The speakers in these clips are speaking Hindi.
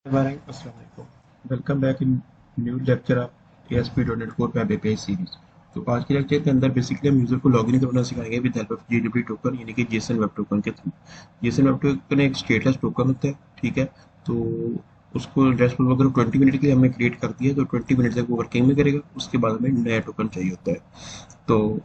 Welcome back in new lecture of ASP.NET Core web API series. तो आज के लेक्चर के अंदर बेसिकली हम यूजर को लॉगिन करना सिखाएंगे with help of JWT token यानी कि जेसन वेब टोकन के थ्रू। जेसन वेब टोकन एक स्टेटलेस टोकन होता है, ठीक है। तो उसको रेस्टफुल वगैरह 20 मिनट के लिए हमने क्रिएट कर दिया, तो 20 मिनट तक वो वर्किंग में करेगा। उसके बाद हमें नया टोकन चाहिए होता है। तो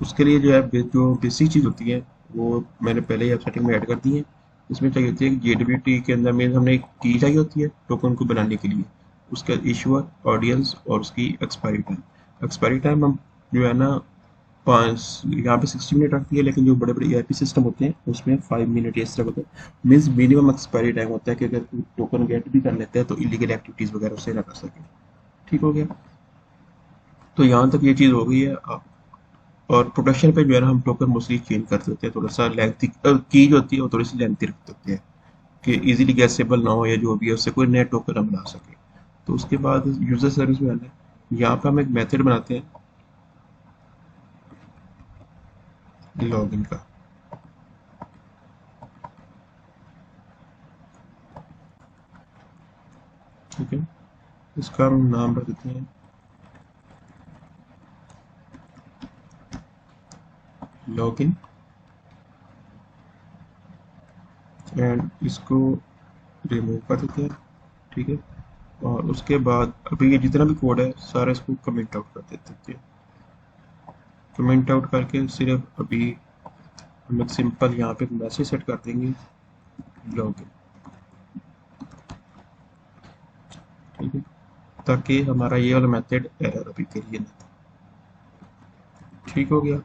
उसके लिए जो है जो बेसिक चीज़ होती है वो मैंने पहले ही सेटिंग में ऐड कर दी है। इसमें चाहिए होती है JWT के अंदर में हमने एक की चाहिए होती है टोकन को बनाने के लिए, उसका इशूअर, ऑडियंस और उसकी एक्सपायरी टाइम। एक्सपायरी टाइम हम जो है ना पाँच यहाँ पे 60 मिनट रखती है, लेकिन जो बड़े बड़े ERP सिस्टम होते हैं उसमें 5 मिनट इस तरह होता है। मीन्स मिनिमम एक्सपायरी टाइम होता है कि अगर टोकन गेट भी कर लेते हैं तो इलीगल एक्टिविटीज़ वगैरह उससे ना कर सके। ठीक हो गया। तो यहाँ तक ये चीज़ हो गई है। और प्रोडक्शन पे जो है ना हम टोकन मोस्टली चेंज कर देते हैं, थोड़ा सा लेंथी की जो होती है वो थोड़ी सी लेंथी रख देते हैं कि इजीली गैसेबल ना हो, या जो भी है उससे कोई नया टोकन हम बना सके। तो उसके बाद यूजर सर्विस में आना है। यहाँ पे हम एक मेथड बनाते हैं लॉगिन का, ठीक है। इसका हम नाम रख देते हैं लॉगिन, एंड इसको रिमूव कर देते हैं, ठीक है। और उसके बाद अभी ये जितना भी कोड है सारा इसको कमेंट आउट कर देते हैं। कमेंट आउट करके सिर्फ अभी हम एक सिंपल यहाँ पे मैसेज सेट कर देंगे लॉगिन, ठीक है, ताकि हमारा ये वाला मेथड एरर अभी के लिए नहीं। ठीक हो गया।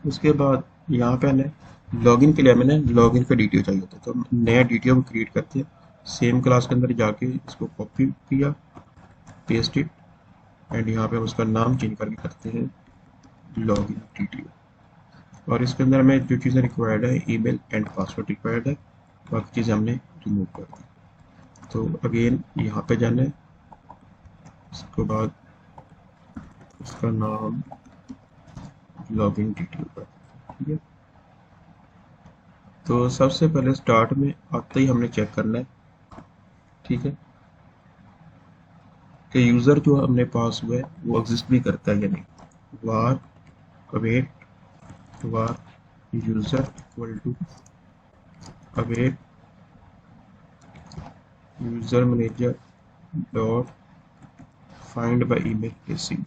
उसके बाद यहाँ पे हमें लॉगिन के लिए हमें लॉगिन का डीटीओ चाहिए होता है, तो हम नया डीटीओ क्रिएट करते हैं। सेम क्लास के अंदर जाके इसको कॉपी किया, पेस्ट इट, एंड यहाँ पे हम उसका नाम चेंज करके करते हैं लॉगिन डीटीओ। और इसके अंदर हमें जो चीज़ें रिक्वायर्ड है, ईमेल एंड पासवर्ड रिक्वायर्ड है, बाकी चीज़ें हमने रिमूव कर दी। तो अगेन यहाँ पे जाना है, उसके बाद उसका नाम लॉगिन डीटीओ कर, ठीक है। तो सबसे पहले स्टार्ट में आते ही हमने चेक करना है, ठीक है, कि यूज़र जो हमने पास हुआ है वो एग्जिस्ट भी करता है या नहीं। Var await var user equal to await user manager dot find by email sync.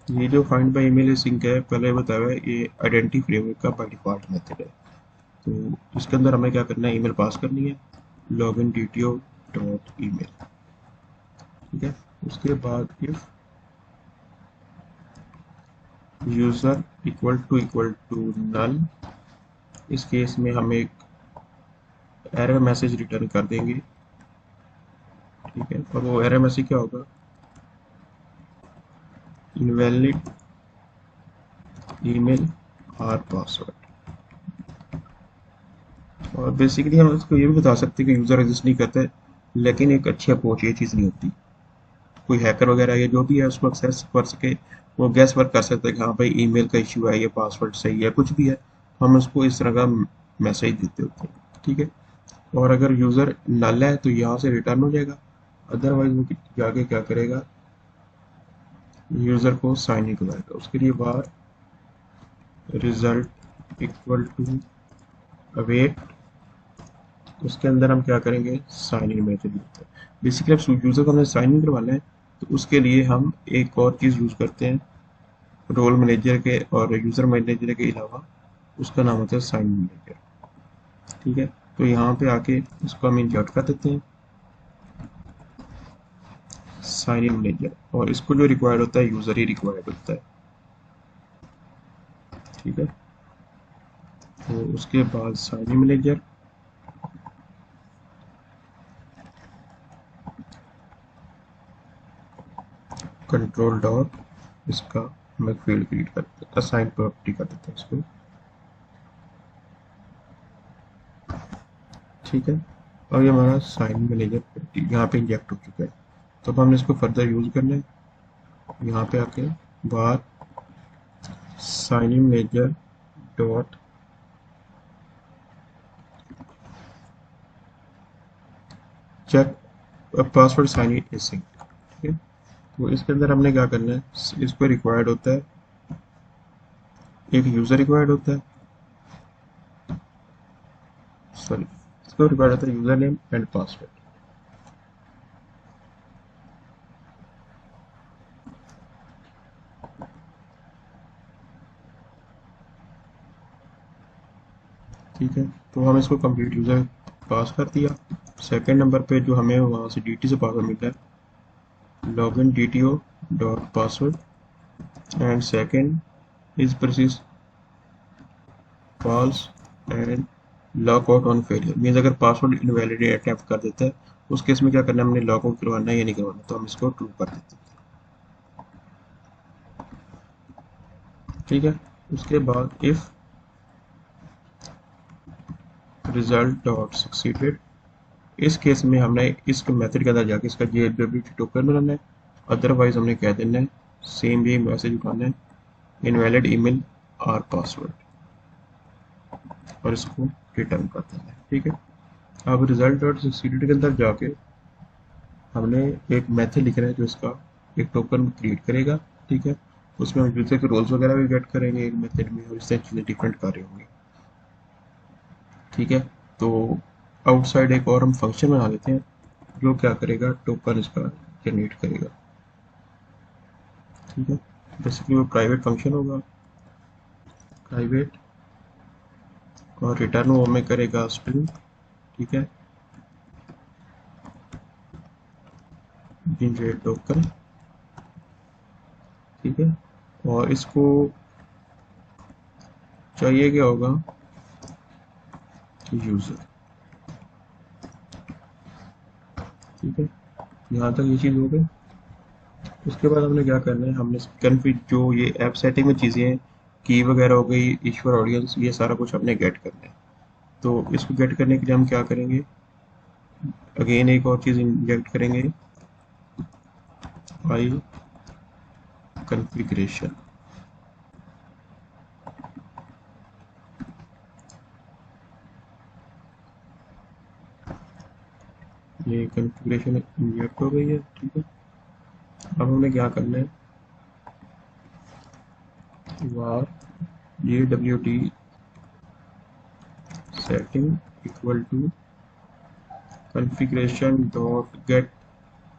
ये जो फाइंड बाय ईमेल सिंक है, पहले बताया हुआ है, ये आइडेंटिटी फ्रेमवर्क का बाय डिफॉल्ट मेथड है। तो इसके अंदर हमें क्या करना है, ईमेल पास करनी है, लॉगिन डीटीओ डॉट ईमेल, ठीक है। उसके बाद if user equal to null, इस केस में हम एक एरर मैसेज रिटर्न कर देंगे, ठीक है। और वो एरर मैसेज क्या होगा, इनवैलिड ईमेल और पासवर्ड। और बेसिकली हम उसको ये भी बता सकते हैं कि यूज़र एग्जिस्ट नहीं करता है, लेकिन एक अच्छी अप्रोच ये चीज़ नहीं होती। कोई हैकर वगैरह या जो भी है उसको एक्सेस कर सके, वो गैस वर्क कर सकते हैं कि हाँ भाई ईमेल का इशू है, ये पासवर्ड सही है, कुछ भी है, हम उसको इस तरह का मैसेज देते होते हैं, ठीक है। और अगर यूज़र नल है तो यहाँ से रिटर्न हो जाएगा, अदरवाइज वो जाके क्या करेगा, यूज़र को साइन इन करवाएगा। उसके लिए बार रिजल्ट इक्वल टू अवेट, उसके अंदर हम क्या करेंगे, साइन इन मैसेज देते हैं। बेसिकली अब यूज़र को हमें साइन इन करवाना है, तो उसके लिए हम एक और चीज़ यूज़ करते हैं रोल मैनेजर के और यूज़र मैनेजर के अलावा, उसका नाम होता है साइन मैनेजर, ठीक है। तो यहाँ पे आके उसको हम इंसर्ट कर देते हैं साइन इन मैनेजर, और इसको जो रिक्वायर्ड होता है यूज़र ही रिक्वायर्ड होता है, ठीक है। तो उसके बाद sign in manager, control dot, इसका हम एक फील्ड क्रिएट करते हैं, असाइन प्रॉपर्टी कर देते हैं इसको, ठीक है। और ये हमारा साइन मैनेजर यहाँ पे इंजेक्ट हो चुका है। तो अब हमने इसको फर्दर यूज़ करना है, यहाँ पे आके var sign in manager dot check password sign in sync. ठीक है, तो इसके अंदर हमने क्या करना है, इस पर रिक्वायर्ड होता है एक यूज़र रिक्वायर्ड होता है, सॉरी, इसको रिक्वायर्ड होता है यूज़र नेम एंड पासवर्ड। ठीक है, तो हम इसको कंप्लीट यूज़र पास कर दिया। सेकंड नंबर पे जो हमें वहाँ से dt से पासवर्ड मिलता है login dto dot password and second is persist false and lock out on failure, means अगर पासवर्ड इनवैलिड अटैम्प्ट कर देता है उस केस में क्या करना है, हमने लॉक आउट करवाना है या नहीं करवाना, तो हम इसको ट्रू कर देते हैं। ठीक है, उसके बाद इफ रिजल्ट डॉट सक्सीडेड, इस केस में हमने इस मेथड के अंदर जाके इसका JWT टोकन बनाना है, अदरवाइज हमने कह देना है सेम ये मैसेज उठाना है इनवैलिड ईमेल और पासवर्ड और इसको रिटर्न कर देना है। ठीक है, अब रिजल्ट डॉट सक्सीडेड के अंदर जाके हमने एक मेथड लिखना है जो इसका एक टोकन क्रिएट करेगा। ठीक है, उसमें हम यूजर के रोल्स वगैरह भी गेट करेंगे एक मेथड में और इससे चीज़ें डिफरेंट कार्य होंगे। ठीक है, तो आउटसाइड एक और हम फंक्शन बना लेते हैं जो क्या करेगा, टोकन इसका जनरेट करेगा। ठीक है, बेसिकली वो प्राइवेट फंक्शन होगा, प्राइवेट, और रिटर्न वो हमें करेगा स्ट्रिंग। ठीक है, जनरेट टोकन। ठीक है, और इसको चाहिए क्या होगा, यूज़र। ठीक है, यहाँ तक ये चीज़ हो गई। उसके बाद हमने क्या करना है, हमने कन्फिग जो ये ऐप सेटिंग में चीज़ें हैं, की वगैरह हो गई, ईश्वर ऑडियंस, ये सारा कुछ हमने गेट करना है। तो इसको गेट करने के लिए हम क्या करेंगे, अगेन एक और चीज़ इंजेक्ट करेंगे, फाइल कॉन्फ़िगरेशन। ये कॉन्फ़िगरेशन इंजेक्ट हो गई है। ठीक है, अब हमें क्या करना है, var JWT setting equal to configuration dot get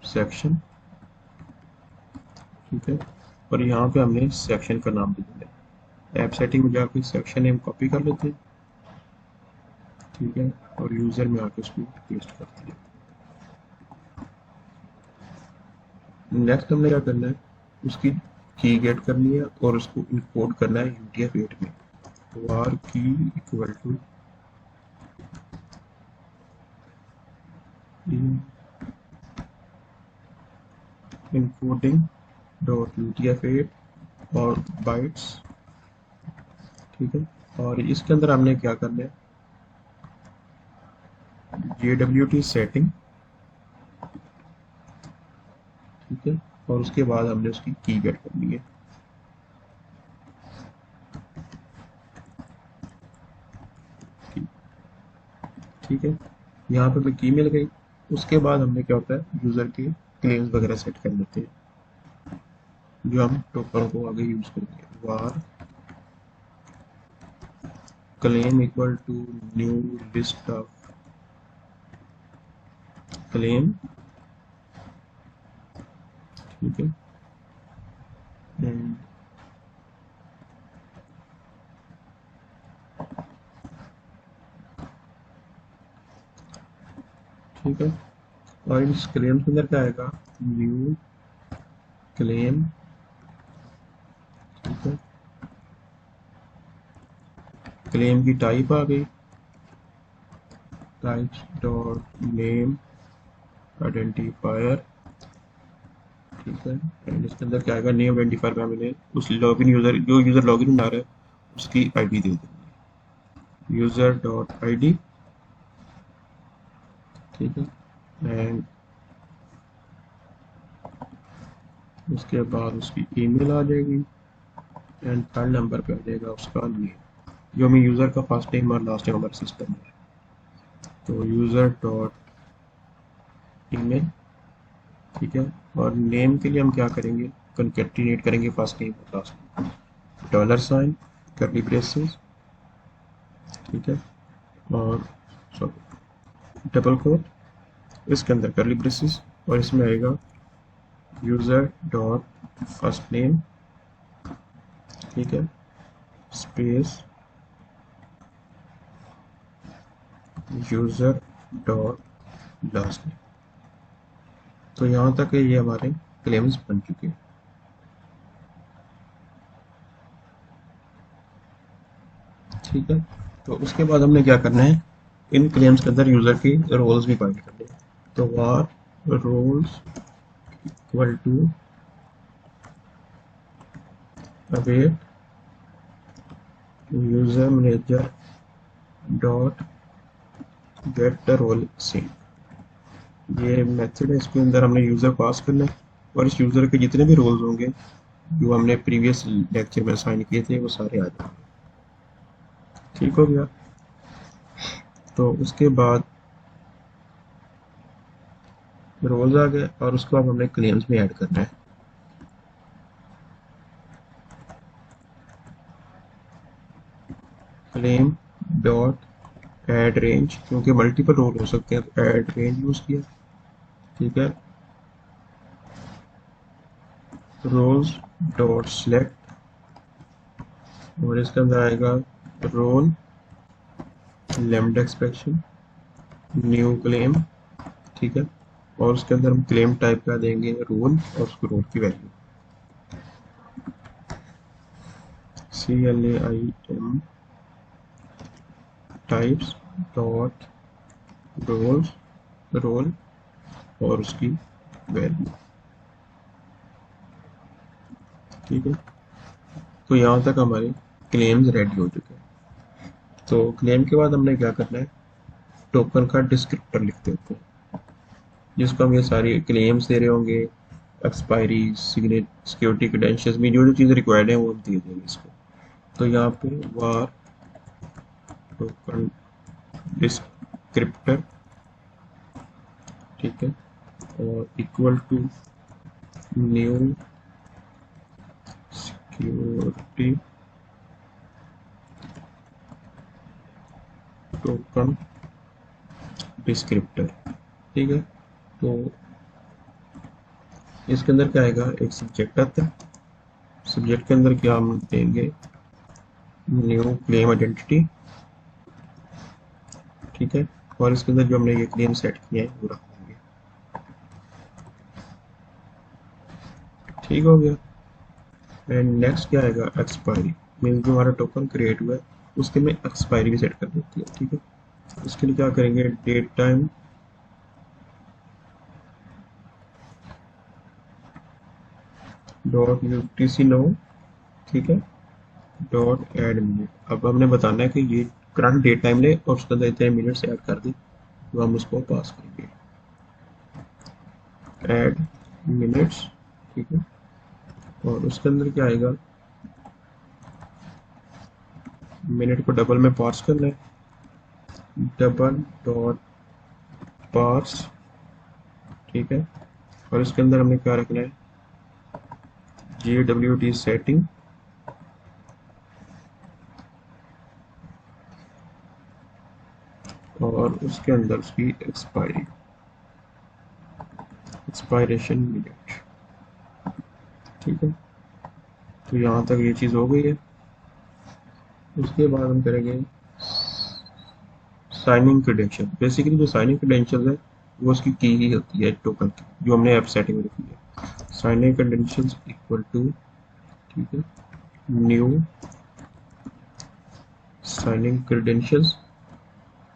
section. ठीक है, और यहाँ पे हमने सेक्शन का नाम दे देना है, ऐप सेटिंग में जाकर सेक्शन नेम कॉपी कर लेते हैं। ठीक है, और यूज़र में आके उसको पेस्ट कर दिया। नेक्स्ट हमने क्या करना है, उसकी की गेट करनी है और उसको इंपोर्ट करना है UTF-8 में। var की equal to importing dot UTF-8 और बाइट्स। ठीक है, और इसके अंदर हमने क्या करना है, JWT सेटिंग। ठीक है, और उसके बाद हमने उसकी की गेट करनी है। ठीक है, यहाँ पे हमें की मिल गई। उसके बाद हमने क्या होता है, यूज़र के क्लेम्स वगैरह सेट कर लेते हैं जो हम टोकन को आगे यूज़ करेंगे। Var claim equal to new list of claim. ठीक है, एंड ठीक है, और इस क्लेम के अंदर क्या आएगा, न्यू क्लेम। ठीक है, क्लेम की टाइप आ गई, टाइप डॉट नेम आइडेंटिफायर। ठीक है, एंड इसके अंदर क्या आएगा, नेम आइडेंटिफायर में मैंने उस लॉगिन यूज़र जो यूज़र लॉगिन बना रहा है उसकी आईडी दे देंगे, यूज़र डॉट ID। ठीक है, एंड उसके बाद उसकी ईमेल आ जाएगी एंड थर्ड नंबर पे आ जाएगा उसका नेम, जो हमें यूज़र का फर्स्ट नेम और लास्ट नेम हमारे सिस्टम में है। तो यूज़र डॉट ईमेल, ठीक है। और नेम के लिए हम क्या करेंगे, कंकेटिनेट करेंगे फर्स्ट नेम और last name, dollar sign, curly braces, ठीक है, और सॉरी डबल कोट, इसके अंदर कर्ली ब्रेसेस, और इसमें आएगा यूज़र डॉट फर्स्ट नेम, ठीक है, space user dot last name. तो यहाँ तक ये हमारे क्लेम्स बन चुके हैं, ठीक है। तो उसके बाद हमने क्या करना है, इन क्लेम्स के अंदर यूज़र की रोल्स भी बाइंड करने हैं। तो var roles equal to await user manager dot get the role same. ये मेथड है, इसके अंदर हमने यूज़र पास करना है और इस यूज़र के जितने भी रोल्स होंगे जो हमने प्रीवियस लेक्चर में असाइन किए थे वो सारे आ जाएंगे, ठीक हो गया। तो उसके बाद रोल्स आ गए और उसको अब हमने क्लेम्स में ऐड करना है। क्लेम डॉट ऐड रेंज, क्योंकि मल्टीपल रोल हो सकते हैं तो ऐड रेंज यूज़ किया, ठीक है। रोल्स डॉट सिलेक्ट, और इसके अंदर आएगा role lambda expression new claim, ठीक है। और उसके अंदर हम क्लेम टाइप का देंगे रोल और उसको रोल की value CLAIM types dot roles role और उसकी वैल्यू, ठीक है। तो यहाँ तक हमारे क्लेम्स रेडी हो चुके हैं। तो क्लेम के बाद हमने क्या करना है, टोकन का डिस्क्रिप्टर लिख देते हैं जिसको हम ये सारी क्लेम्स दे रहे होंगे, एक्सपायरी, सिक्योरिटी क्रेडेंशियल्स में जो जो चीज़ें रिक्वायर्ड है वो हम दे देंगे इसको। तो यहाँ पे वार टोकन डिस्क्रिप्टर, ठीक है, और equal to new security token descriptor, ठीक है। तो इसके अंदर क्या आएगा, एक सब्जेक्ट आता है, सब्जेक्ट के अंदर क्या हम देंगे, न्यू क्लेम आइडेंटिटी, ठीक है। और इसके अंदर जो हमने ये क्लेम सेट किया है वो रख देंगे, ठीक हो गया। एंड नेक्स्ट क्या आएगा, एक्सपायरी, मीन्स जो हमारा टोकन क्रिएट हुआ है उसके में एक्सपायरी भी सेट कर देती है, ठीक है। उसके लिए क्या करेंगे, date time dot UTC now, ठीक है, डॉट एड मिनट। अब हमने बताना है कि ये करंट डेट टाइम ले और उसके अंदर इतने मिनट्स ऐड कर दे, तो हम उसको पास करेंगे ऐड मिनट्स, ठीक है। और उसके अंदर क्या आएगा, मिनट को डबल में पार्स करना है, डबल डॉट पार्स, ठीक है। और इसके अंदर हमने क्या रखना है, JWT सेटिंग, और उसके अंदर उसकी एक्सपायरी, एक्सपायरेशन मिनट, ठीक है। तो यहाँ तक ये चीज़ हो गई है। उसके बाद हम करेंगे साइनिंग क्रेडेंशियल। बेसिकली जो साइनिंग क्रेडेंशियल है वो उसकी की ही होती है टोकन की, जो हमने ऐप सेटिंग में रखी है। साइनिंग क्रेडेंशियल्स इक्वल टू, ठीक है, न्यू साइनिंग क्रेडेंशियल्स,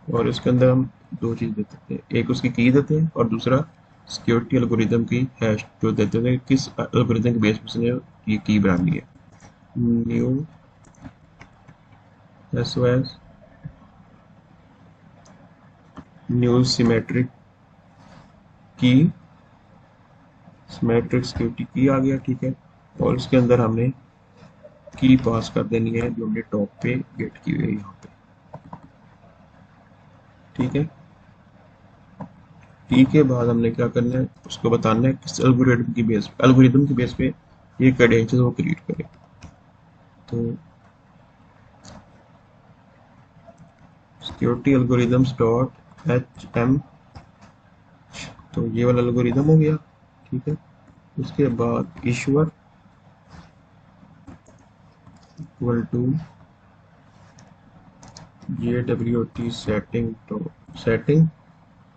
और इसके अंदर हम दो चीज़ देते हैं, एक उसकी की देते हैं और दूसरा सिक्योरिटी एल्गोरिदम की हैश जो देते हैं, किस एल्गोरिदम के बेस पर उसने ये की बनानी है। न्यू SOS न्यू सिमेट्रिक की, सिमेट्रिक सिक्योरिटी की आ गया, ठीक है। और उसके अंदर हमने की पास कर देनी है जो हमने टॉप पे गेट की हुई है यहाँ पे, ठीक है। टी के बाद हमने क्या करना है, उसको बताना है किस एल्गोरिदम की बेस पे ये क्रेडेंशियल वो क्रिएट करे। तो security algorithms dot H M, तो ये वाला एल्गोरिदम हो गया, ठीक है। उसके बाद ईश्वर इक्वल टू JWT सेटिंग, तो सेटिंग,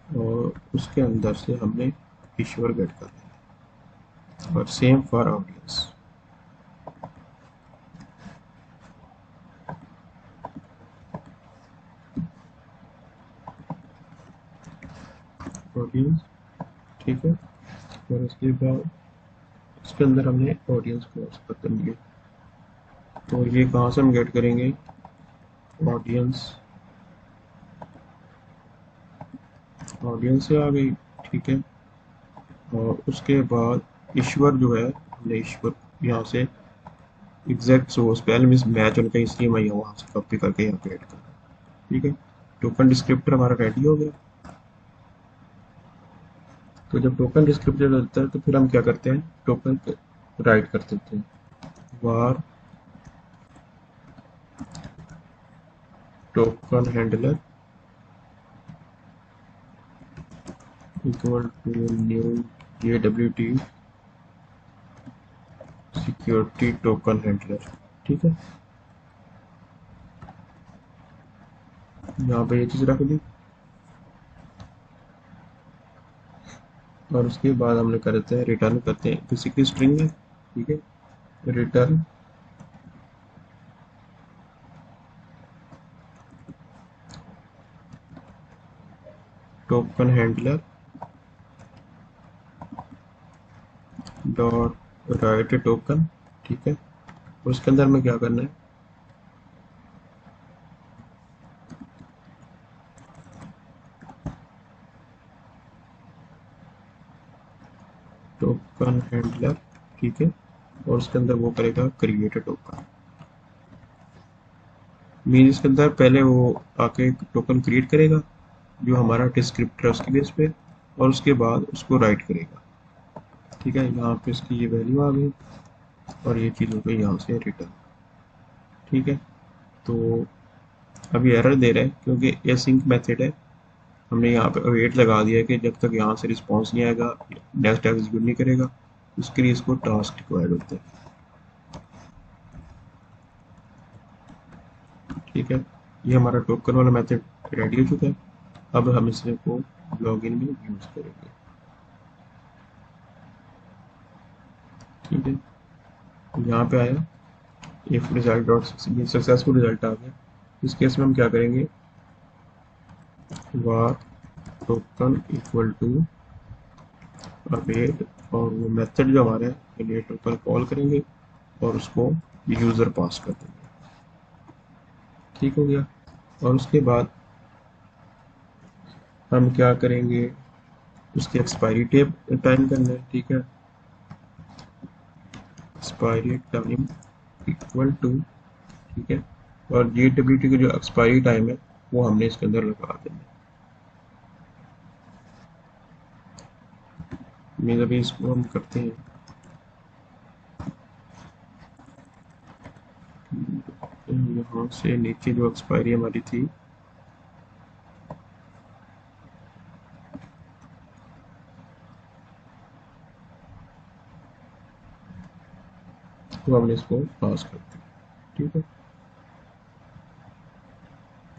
और उसके अंदर से हमने ईश्वर गेट कर दिया, और सेम फॉर ऑडियंस। ऑडियंस, ठीक है। और उसके बाद इसके अंदर हमने ऑडियंस क्लोज कर दिए। तो ये कहाँ से हम गेट करेंगे, ऑडियंस, ऑडियंस से आ गई, ठीक है। और उसके बाद ईश्वर जो है, हमने ईश्वर यहाँ से एग्जैक्ट सोर्स पहले मिस मैच उनका, इसलिए मैं वहाँ से कॉपी करके यहाँ पे ऐड कर, ठीक है। टोकन डिस्क्रिप्टर हमारा रेडी हो गया। तो जब टोकन डिस्क्रिप्टर रहता है तो फिर हम क्या करते हैं, टोकन राइट कर देते हैं, var token handler equal to new JWT security token handler, ठीक है। यहाँ पे ये चीज़ रख दी, और उसके बाद हमने करते हैं रिटर्न करते हैं, बेसिकली स्ट्रिंग है, ठीक है। Return token handler dot right token, ठीक है। उसके अंदर में क्या करना है, टोकन हैंडलर, ठीक है। और उसके अंदर वो करेगा क्रिएट टोकन, मीन इसके अंदर पहले वो आके टोकन क्रिएट करेगा जो हमारा डिस्क्रिप्टर है उसकी बेस पे, और उसके बाद उसको राइट करेगा, ठीक है। यहाँ पे इसकी ये वैल्यू आ गई, और ये चीज़ हो गई यहाँ से रिटर्न, ठीक है। तो अभी एरर दे रहा है क्योंकि एसिंक मेथड है, हमने यहाँ पे वेट लगा दिया है कि जब तक यहाँ से रिस्पॉन्स नहीं आएगा नेक्स्ट एग्जीक्यूट नहीं करेगा, उसके लिए इसको टास्क रिक्वायर्ड होते हैं, ठीक है। ये हमारा टोकन वाला मेथड रेडी हो चुका है। अब हम इसे को लॉगिन में यूज करेंगे, ठीक है। यहाँ पे आया if result dot successful result आ गया। इस केस में हम क्या करेंगे, var token equal to await, और वो मेथड जो हमारा है ये टोकन कॉल करेंगे और उसको यूज़र पास कर देंगे, ठीक हो गया। और उसके बाद हम क्या करेंगे, उसकी एक्सपायरी टाइम करना है, ठीक है। एक्सपायरी टाइम इक्वल टू, ठीक है। और JWT की जो एक्सपायरी टाइम है वो हमने इसके अंदर लगा देना है। मीन अभी इसको हम करते हैं, यहाँ से नीचे जो एक्सपायरी हमारी थी तो हमने इसको पास करते हैं, ठीक है।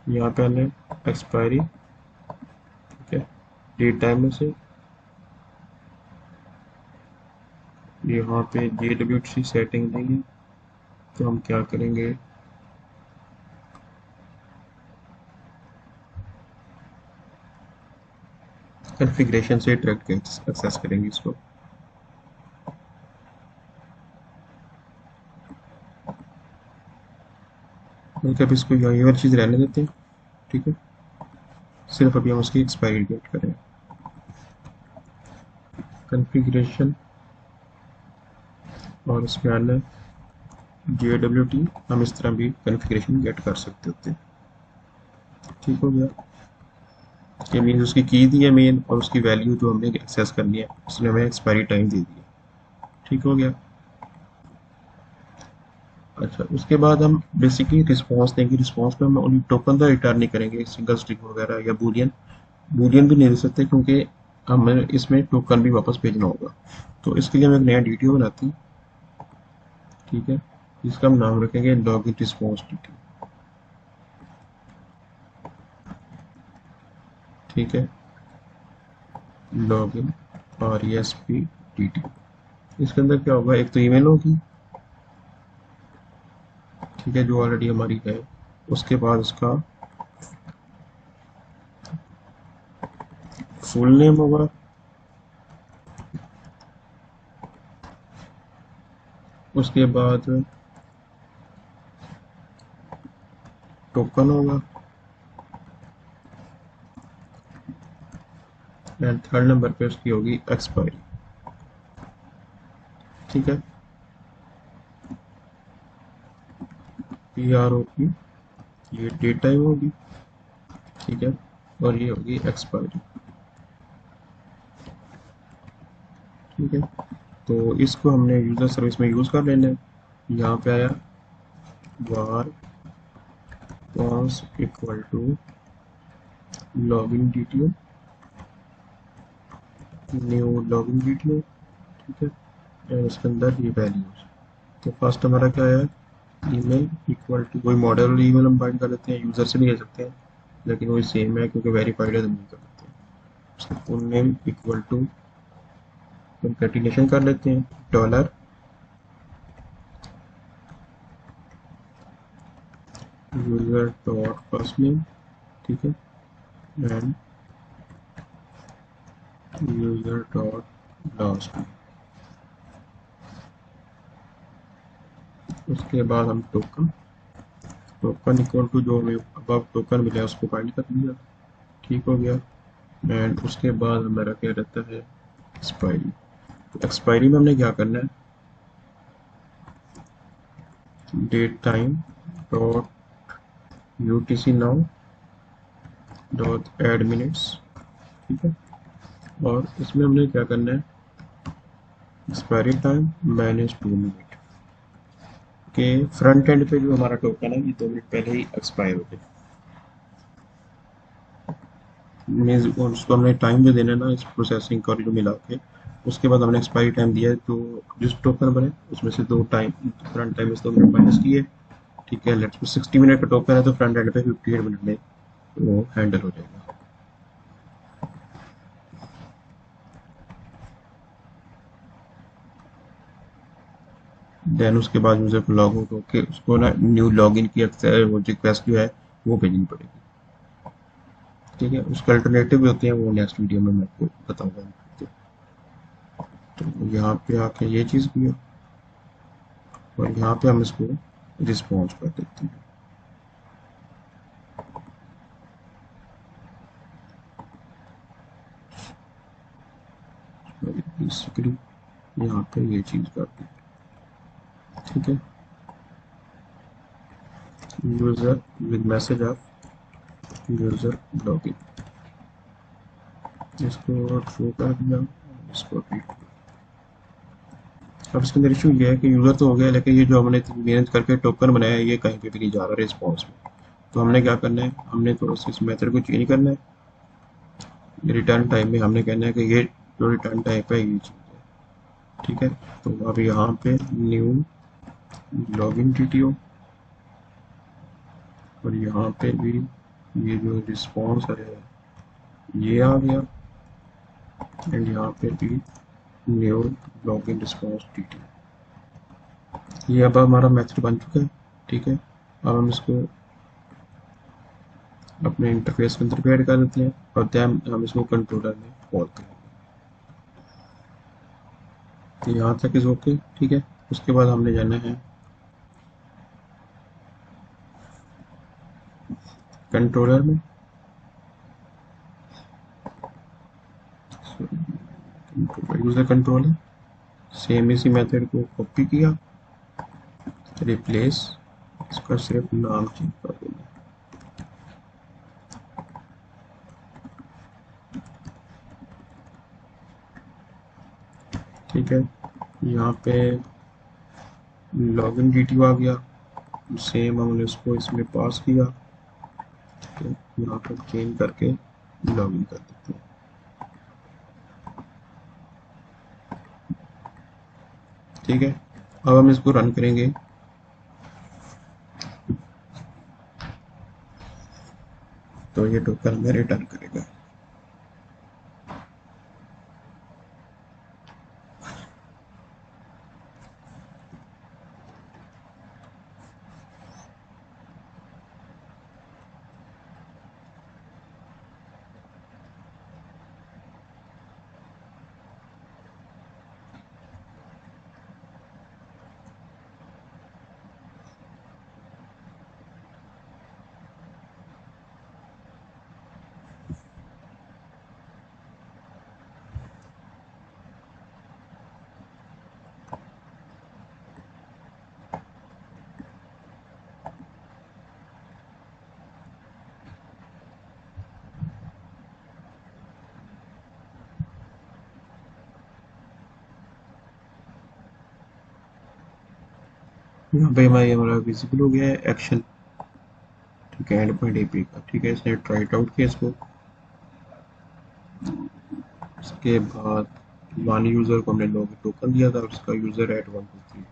यहाँ पे हमने एक्सपायरी, ठीक है, डेट टाइम में से यहाँ पे JWT सेटिंग नहीं है तो हम क्या करेंगे, कॉन्फ़िगरेशन से डायरेक्ट एक्सेस करेंगे इसको, मतलब इसको यही वाली चीज़ रहने देते हैं, ठीक है। सिर्फ अभी हम उसकी एक्सपायरी डेट करें, कॉन्फ़िगरेशन, और इसमें आना JWT, हम इस तरह भी कॉन्फ़िगरेशन गेट कर सकते होते हैं, ठीक हो गया। ये मीन्स उसकी की दी है मेन, और उसकी वैल्यू जो हमें एक्सेस करनी है उसने हमें एक्सपायरी टाइम दे दी है। ठीक हो गया। अच्छा, उसके बाद हम बेसिकली रिस्पॉन्स देंगे। रिस्पॉन्स में हम ओनली टोकन का रिटर्न नहीं करेंगे, सिंगल स्ट्रिंग वगैरह या बूलियन। बूलियन भी नहीं दे सकते क्योंकि हमें इसमें टोकन भी वापस भेजना होगा। तो इसके लिए हम एक नया डीटीओ बनाते हैं। ठीक है, इसका हम नाम रखेंगे लॉगिन रिस्पॉन्स डीटीओ। ठीक है, लॉगिन RESP डीटीओ। इसके अंदर क्या होगा, एक तो ईमेल होगी, ठीक है, जो ऑलरेडी हमारी है। उसके बाद उसका फुल नेम होगा, उसके बाद टोकन होगा, एंड थर्ड नंबर पे उसकी होगी एक्सपायरी। ठीक है, PRO की ये डेट टाइम होगी। ठीक है, और ये होगी एक्सपायरी। ठीक है, तो इसको हमने यूजर सर्विस में यूज कर लेना है। यहाँ पे आया var cons equal to login DTO, new login DTO. ठीक है, और इसके अंदर ये वैल्यूज। तो फर्स्ट हमारा क्या है, ईमेल इक्वल टू, कोई मॉडल ईमेल हम बाइंड कर लेते हैं, यूजर से भी ले सकते हैं, लेकिन वही सेम है क्योंकि वेरीफाइड है तो नहीं कर सकते। उसका full name equal to, concatenation कर लेते हैं, dollar user dot first name, ठीक है, and user dot last name. उसके बाद हम टोकन इक्वल टू जो हमें अब टोकन मिला है उसको बाइंड कर दिया। ठीक हो गया, एंड उसके बाद हमारा क्या रहता है, एक्सपायरी। तो एक्सपायरी में हमने क्या करना है, date time dot UTC now dot add minutes. ठीक है, और इसमें हमने क्या करना है, एक्सपायरी टाइम -2 मिनट के फ्रंट एंड पे जो हमारा टोकन है ये 2 मिनट पहले ही एक्सपायर हो गया। मीन्स उसको हमने टाइम जो देना है ना इस प्रोसेसिंग का जो मिला के, उसके बाद हमने एक्सपायरी टाइम दिया है। तो जिस टोकन बने उसमें से 2 टाइम, फ्रंट टाइम में 2 मिनट माइनस किए। ठीक है, लेट्स 60 मिनट का टोकन है तो फ्रंट एंड पे 58 मिनट में वो हैंडल हो जाएगा। देन उसके बाद यूजर को लॉग आउट होके उसको ना न्यू लॉगिन की वो रिक्वेस्ट जो है वो भेजनी पड़ेगी। ठीक है, उसके अल्टरनेटिव भी होते हैं, वो नेक्स्ट वीडियो में मैं आपको बताऊंगा। तो यहाँ पे आके ये चीज़ किया, और यहाँ पे हम इसको रिस्पॉन्स कर देते हैं। बेसिकली यहाँ पे ये चीज़ कर दी। ठीक है, user with message of user login, इसको ट्रू कर दिया, इसको भी। अब इसके अंदर इशू ये है कि यूज़र तो हो गया, लेकिन ये जो हमने मेहनत करके टोकन बनाया है ये कहीं पे भी नहीं जा रहा रिस्पॉन्स में। तो हमने क्या करना है, हमने तो इस मेथड को चेंज करना है। रिटर्न टाइम में हमने कहना है कि ये जो रिटर्न टाइप है ये चीज़ है। ठीक है, तो अब यहाँ पे न्यू लॉगिन डीटीओ, और यहाँ पे भी ये जो रिस्पॉन्स है ये आ गया, एंड यहाँ पे भी न्यू लॉगिन रिस्पॉन्स डीटीओ। ये अब हमारा मेथड बन चुका है। ठीक है, अब हम इसको अपने इंटरफेस के अंदर ऐड कर देते हैं, और देन हम इसको कंट्रोलर में कॉल करेंगे। तो यहाँ तक इज ओके। ठीक है, उसके बाद हमने जाना है कंट्रोलर में, यूजर कंट्रोलर, सेम इसी मेथड को कॉपी किया, रिप्लेस, इसका सिर्फ नाम चेंज कर देना। ठीक है, यहाँ पे लॉगिन डिटेल आ गया, सेम हमने उसको इसमें पास किया, ठीक है, यहाँ पर चेंज करके लॉगिन कर देते हैं। ठीक है, अब हम इसको रन करेंगे। तो ये टोकन हमें रिटर्न करेगा। यहाँ पे हमारा विजिबल हो गया है एक्शन, ठीक है, एंड पॉइंट एपी का। ठीक है, इसने ट्राई आउट किया इसको। इसके बाद वन यूजर को हमने लॉगिन टोकन दिया था, उसका यूजर एट 123।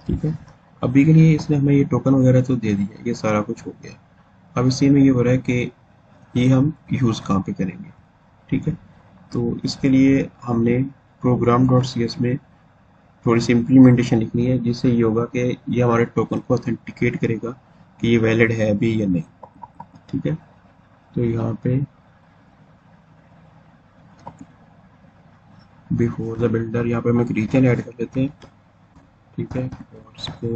ठीक है, अभी के लिए इसने हमें ये टोकन वगैरह तो दे दिया, ये सारा कुछ हो गया। अब इसी में ये हो रहा है कि ये हम यूज़ कहाँ पे करेंगे। ठीक है, तो इसके लिए हमने प्रोग्राम डॉट सी एस में थोड़ी सी इम्प्लीमेंटेशन लिखनी है, जिससे ये होगा कि ये हमारे टोकन को ऑथेंटिकेट करेगा कि ये वैलिड है अभी या नहीं। ठीक है, तो यहाँ पे बिफोर द बिल्डर यहाँ पे हम एक रीजन ऐड कर लेते हैं। ठीक है, और इसको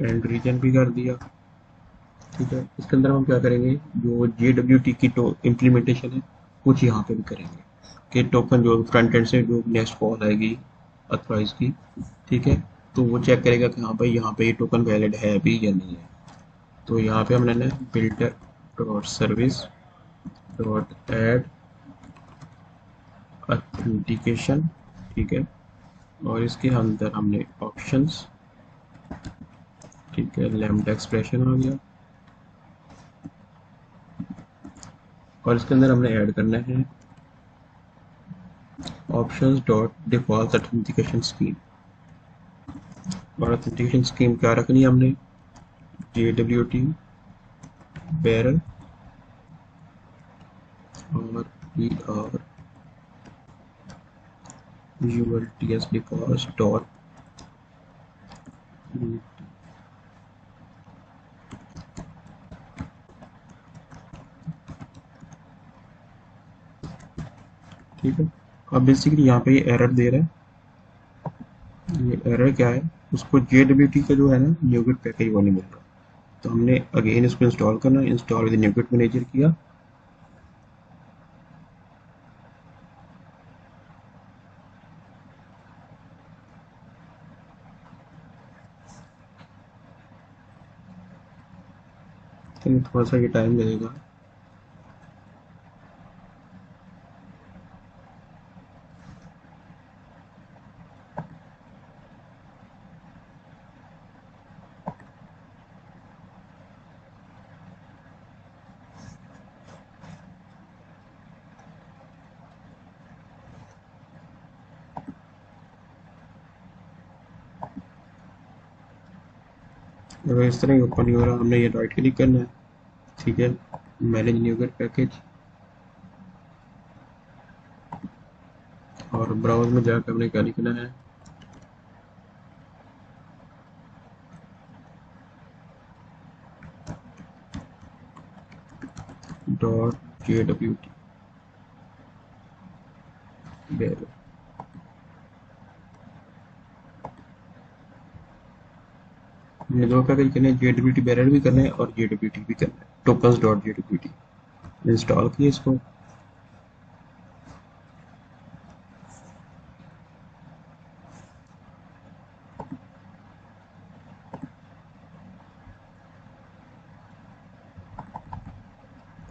एंड रीजन भी कर दिया। ठीक है, इसके अंदर हम क्या करेंगे, जो JWT की इम्प्लीमेंटेशन है कुछ यहाँ पे भी करेंगे कि टोकन जो फ्रंट एंड से जो नेक्स्ट कॉल आएगी अथराइज की, ठीक है, तो वो चेक करेगा कि हाँ भाई यहाँ पे ये टोकन वैलिड है अभी या नहीं है। तो यहाँ पे हमने builder dot service dot add authentication, ठीक है, और इसके अंदर हमने ऑप्शंस, ठीक है, लैम्डा एक्सप्रेशन आ गया, और इसके अंदर हमने ऐड करना है options dot default authentication scheme. और ऑथेंटिकेशन स्कीम क्या रखनी है हमने, JWT बेरर और ULTS डिफॉल्ट डॉट। ठीक है, अब बेसिकली यहाँ पे ये एरर दे रहा है। ये एरर क्या है, उसको JWT का जो है ना न्यूगेट पैकेज वो नहीं मिल रहा। तो हमने अगेन इसको इंस्टॉल करना, इंस्टॉल विद न्यूगेट मैनेजर किया। तो थोड़ा सा ये टाइम लगेगा। अगर इस तरह ओपन नहीं हो रहा, हमने ये राइट क्लिक करना है। ठीक है, मैनेज न्यूगेट पैकेज, और ब्राउज में जाकर हमने क्या लिखना है, डॉट JWT बेरर। हमने दो पैकेज करने हैं, JWT बेरर भी करना है और JWT भी करना है, टोकन्स डॉट JWT। इंस्टॉल किए इसको।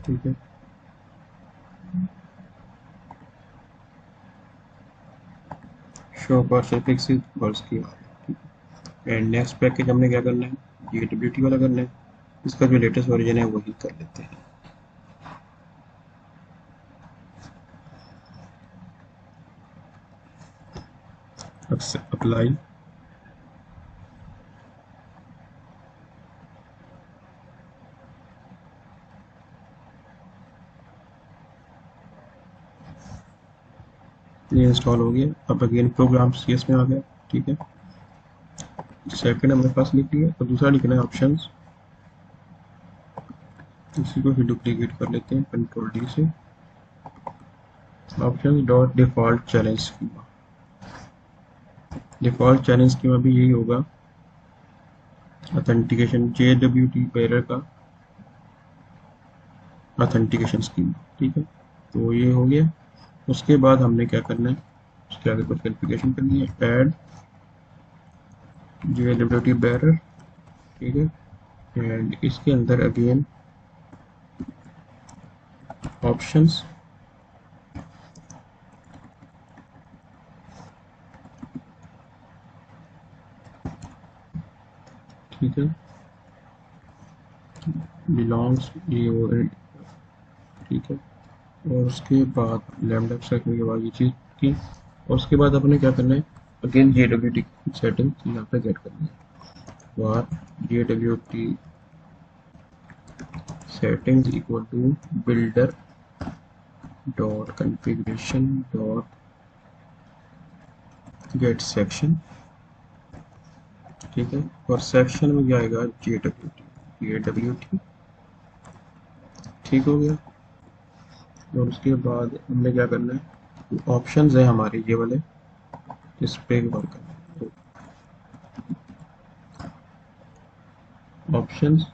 ठीक है। शो पार्शियल फिक्सेस और उसकी एंड नेक्स्ट पैकेज हमने क्या करना है, जीएडब्ल्यूटी वाला करना है। इसका जो लेटेस्ट वर्जन है वही कर लेते हैं। अप्लाई, ये इंस्टॉल हो गया। अब अगेन प्रोग्राम सीएस में आ गया। ठीक है, सेकंड हमारे पास लिख लिया, तो दूसरा लिखना है ऑप्शंस। इसी को फिर डुप्लीकेट कर लेते हैं कंट्रोल डी से। Options dot default challenge schema. Default challenge schema भी यही होगा, ऑथेंटिकेशन JWT पेयर का ऑथेंटिकेशन स्कीमा। ठीक है, तो ये हो गया। उसके बाद हमने क्या करना है, उसके आगे कुछ कॉन्फ़िगरेशन करनी है, ऐड JWT बैरर। ठीक है, एंड इसके अंदर अगेन ऑप्शंस, ठीक है, बिलोंग्स ये और ठीक है। और उसके बाद लैम्डा सेक्शन के बाद ये चीज़ की। और उसके बाद अपने क्या करना है, अगेन JWT सेटिंग यहाँ पे गेट करनी है। वार JWT settings equal to builder dot configuration dot get section। ठीक है, और सेक्शन में जाएगा JWT। ठीक हो गया। और उसके बाद हमने क्या करना है, ऑप्शंस है हमारे ये वाले, इस पे वर्क करना है। Options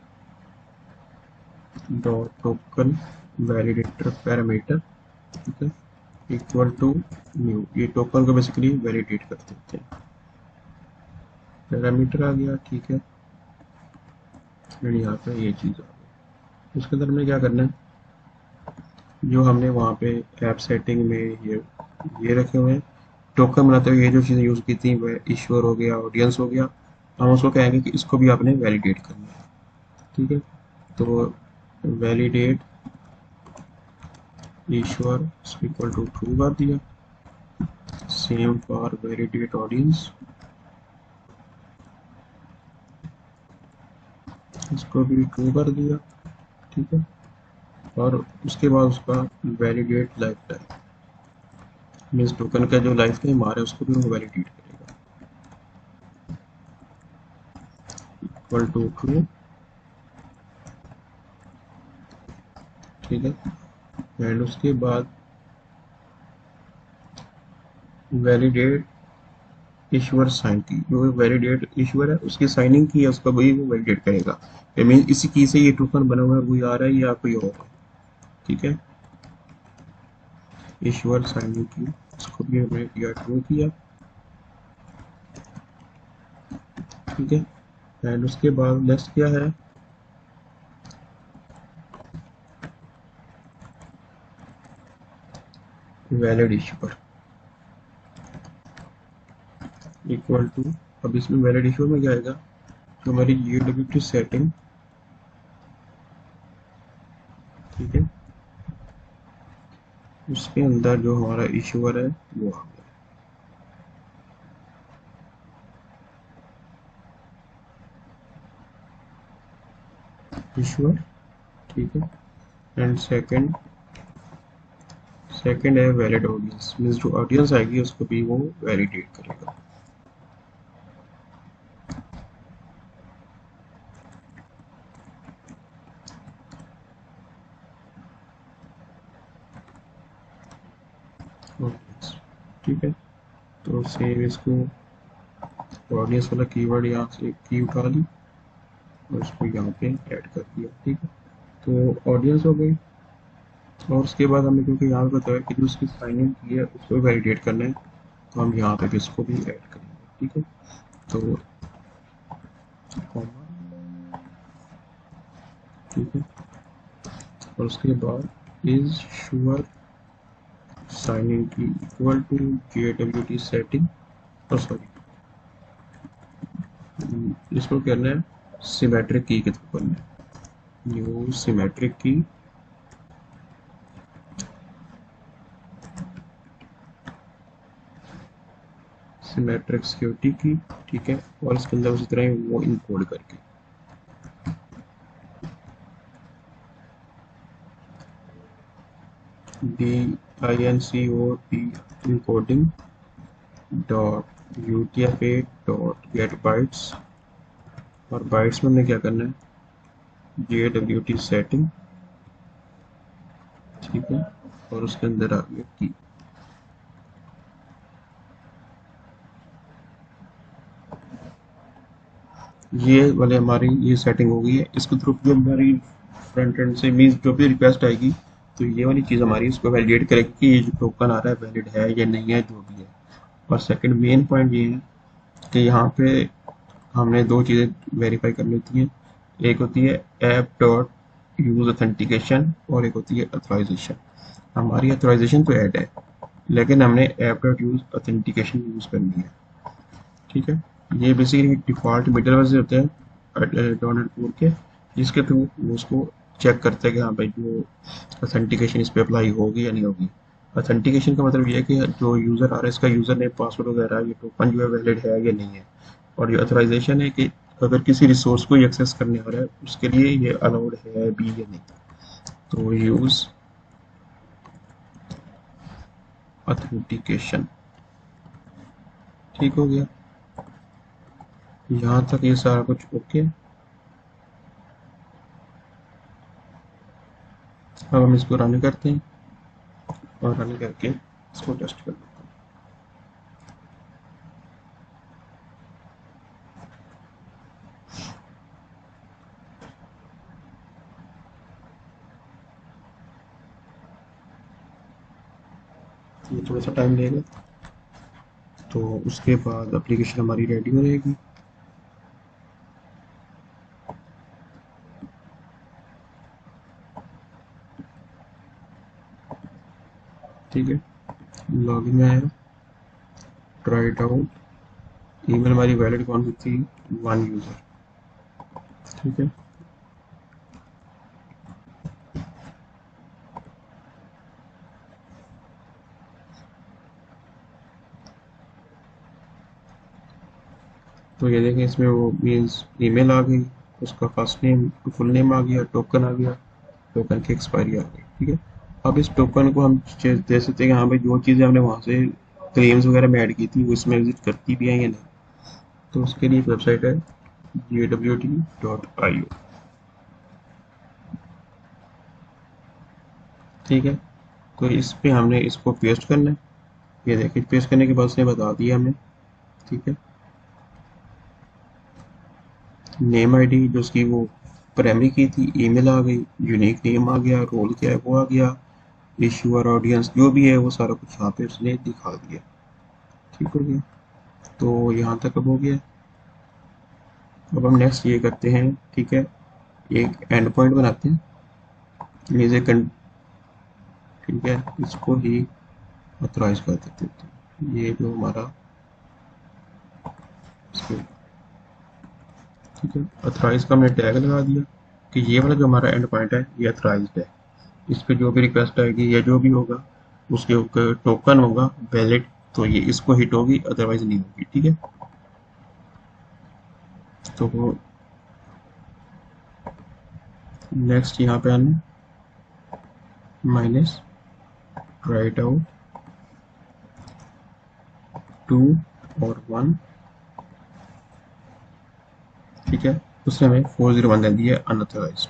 dot token validator parameter, ठीक है, इक्वल टू न्यू। ये टोकन को बेसिकली वैलिडेट कर देते हैं। पैरामीटर आ गया। ठीक है, फिर यहाँ पे ये चीज़ आ गई। उसके अंदर हमने क्या करना है, जो हमने वहाँ पे ऐप सेटिंग में ये रखे हुए हैं टोकन बनाते हुए, ये जो चीज़ें यूज़ की थी वह ईश्वर हो गया, ऑडियंस हो गया, हम उसको कहेंगे कि इसको भी आपने वैलिडेट करना है। ठीक है, तो validate issuer equal to true कर दिया। सेम फॉर वैलिडेट ऑडियंस, इसको भी ट्रू कर दिया। ठीक है, और उसके बाद उसका validate life time, means token का जो लाइफ टाइम आ रहा है उसको भी वो वैलिडेट करेगा, इक्वल टू ट्रू। ठीक है, एंड उसके बाद वैलिडेट ईश्वर साइन की, जो वैलिडेट ईश्वर है उसकी साइनिंग की है, उसका वही वो वैलिडेट करेगा। मीन इसी की से ये टोकन बना हुआ है, वही आ रहा है या कोई और है। ठीक है, ईश्वर साइनिंग की, इसको भी हमने किया ट्रू किया। ठीक है, एंड उसके बाद नेक्स्ट क्या है, वैलिड ईश्वर इक्वल टू, अब इसमें वैलिड ईश्वर में क्या आएगा, जो हमारी JWT सेटिंग, ठीक है, उसके अंदर जो हमारा ईश्वर है वो आ गया। ईश्वर, ठीक है, एंड सेकंड है वैलिड ऑडियंस, मीन्स जो ऑडियंस आएगी उसको भी वो वैलिडेट करेगा। ऑडियंस, ठीक है, तो सेम इसको ऑडियंस वाला कीवर्ड यहाँ से की उठा ली और उसको यहाँ पे ऐड कर दिया। ठीक है, तो ऑडियंस हो गई। और उसके बाद हमें क्योंकि यहाँ पे बताया कि जो उसकी साइनिंग की है उसको वैलिडेट करना है, तो हम यहाँ पे भी इसको भी ऐड करेंगे। ठीक है, तो कॉमा, ठीक है, और उसके बाद इज श्योर साइन इन की इक्वल टू JWT सेटिंग, और सॉरी इसको करना है सिमेट्रिक की के थ्रू करना है, न्यू सिमेट्रिक की सिमेट्रिक सिक्योरिटी की, ठीक है, और इसके अंदर उसी तरह वो इनकोड करके DINCOD encoding dot UTF-8 dot get bytes, और बाइट्स में हमने क्या करना है JWT सेटिंग, ठीक है, और उसके अंदर आ गया की। ये वाले हमारी ये सेटिंग हो गई है। इसके थ्रू जो हमारी फ्रंट एंड से मीन्स जो भी रिक्वेस्ट आएगी तो ये वाली चीज़ हमारी इसको वैलिडेट करेगी कि ये जो टोकन आ रहा है वैलिड है या नहीं है, जो भी है। और सेकंड मेन पॉइंट ये है कि यहाँ पे हमने दो चीज़ें वेरीफाई करनी होती हैं, एक होती है ऐप डॉट यूज ऑथेंटिकेशन और एक होती है अथोराइजेशन। हमारी अथोराइजेशन तो ऐड है लेकिन हमने app dot use authentication use करनी है, ठीक है। ये बेसिकली डिफ़ॉल्ट मिडलवेयर से होते हैं .NET के, जिसके थ्रू वो उसको चेक करते हैं कि हाँ भाई जो ऑथेंटिकेशन इस पर अप्लाई होगी या नहीं होगी। ऑथेंटिकेशन का मतलब ये है कि जो यूज़र आ रहा है इसका यूज़र नेम पासवर्ड वगैरह ये टोकन जो है वैलिड है या नहीं है। और जो अथोराइजेशन है कि अगर किसी रिसोर्स को एक्सेस करने आ रहा है उसके लिए ये अलाउड है भी या नहीं। तो यूज़ ऑथेंटिकेशन, ठीक हो गया। यहाँ तक ये सारा कुछ ओके। अब हम इसको रन करते हैं और रन करके इसको टेस्ट कर लेते हैं। ये थोड़ा सा टाइम लेगा, तो उसके बाद एप्लीकेशन हमारी रेडी हो जाएगी। ठीक है, लॉगिन में आया, ट्राई इट आउट। ईमेल हमारी वैलिड कौन सी थी, वन यूज़र, ठीक है। तो ये देखें इसमें वो मीन्स ईमेल आ गई, उसका फर्स्ट नेम फुल नेम आ गया, टोकन आ गया, टोकन की एक्सपायरी आ गई, ठीक है। अब इस टोकन को हम दे सकते हैं कि हाँ भाई जो चीज़ें हमने वहाँ से क्लेम्स वगैरह में ऐड की थी वो इसमें एग्जिट करती भी हैं या नहीं। तो उसके लिए एक वेबसाइट है JWT.io, ठीक है। तो इस पे हमने इसको पेस्ट करना है। ये देखिए पेस्ट करने के बाद उसने बता दिया हमें, ठीक है। नेम आईडी जो उसकी वो प्राइमरी की थी, ईमेल आ गई, यूनिक नेम आ गया, रोल क्या है वो आ गया, इश्यूअर ऑडियंस जो भी है वो सारा कुछ यहाँ पे उसने दिखा दिया, ठीक हो गया। तो यहाँ तक अब हो गया। अब हम नेक्स्ट ये करते हैं, ठीक है, एक एंड पॉइंट बनाते हैं, ठीक है, इसको ही ऑथराइज कर देते हैं। ये जो हमारा ठीक है, ऑथराइज का हमने टैग लगा दिया कि ये वाला जो हमारा एंड पॉइंट है ये ऑथराइज्ड है। इस पे जो भी रिक्वेस्ट आएगी या जो भी होगा उसके ऊपर टोकन होगा वैलिड, तो ये इसको हिट होगी अदरवाइज नहीं होगी, ठीक है। तो नेक्स्ट यहाँ पे आना माइनस राइट आउट 2 और 1, ठीक है। उसने हमें 401 दे दिया अनऑथराइज्ड।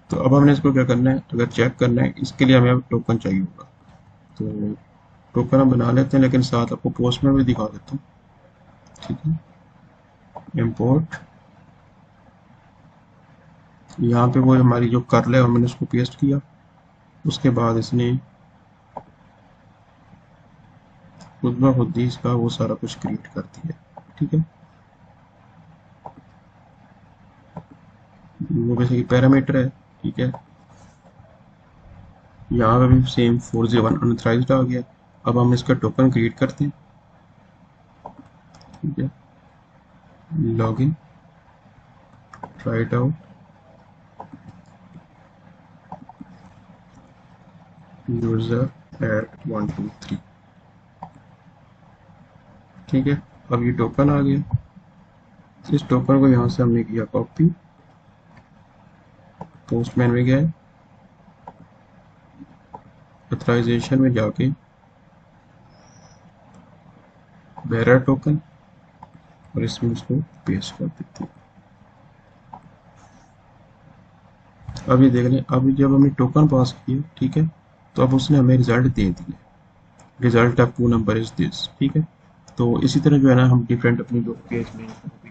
तो अब हमने इसको क्या करना है, अगर चेक करना है इसके लिए हमें टोकन चाहिए होगा। तो टोकन हम बना लेते हैं लेकिन साथ आपको पोस्ट में भी दिखा देता हूँ, ठीक है। इम्पोर्ट, यहाँ पे वो हमारी जो कर्ल है हमने उसको पेस्ट किया, उसके बाद इसने खुद ब खुद ही इसका वो सारा कुछ क्रिएट कर दिया, ठीक है। वो वैसे पैरामीटर है, ठीक है। यहाँ पे भी सेम 401 अनऑथराइज्ड आ गया। अब हम इसका टोकन क्रिएट करते हैं। ठीक है, login, try it out, user eight 123। ठीक है, अब ये टोकन आ गया। इस टोकन को यहाँ से हमने किया कॉपी, पोस्टमैन में गए, ऑथराइजेशन में जाके बेरर टोकन, और इसमें उसको पेस्ट कर देते हैं। अब ये देख लें, अब जब हमने टोकन पास किए, ठीक है, तो अब उसने हमें रिजल्ट दे दिए, result of two number is this. ठीक है, तो इसी तरह जो है ना, हम डिफरेंट अपनी जो पेज में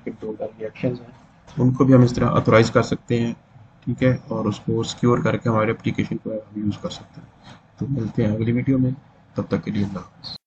रिएक्शंस हैं उनको भी हम इस तरह ऑथोराइज कर सकते हैं। ठीक है, और उसको सिक्योर करके हमारे एप्लीकेशन को हम यूज़ कर सकते हैं। तो मिलते हैं अगली वीडियो में, तब तक के लिए अल्लाह हाफ़िज़।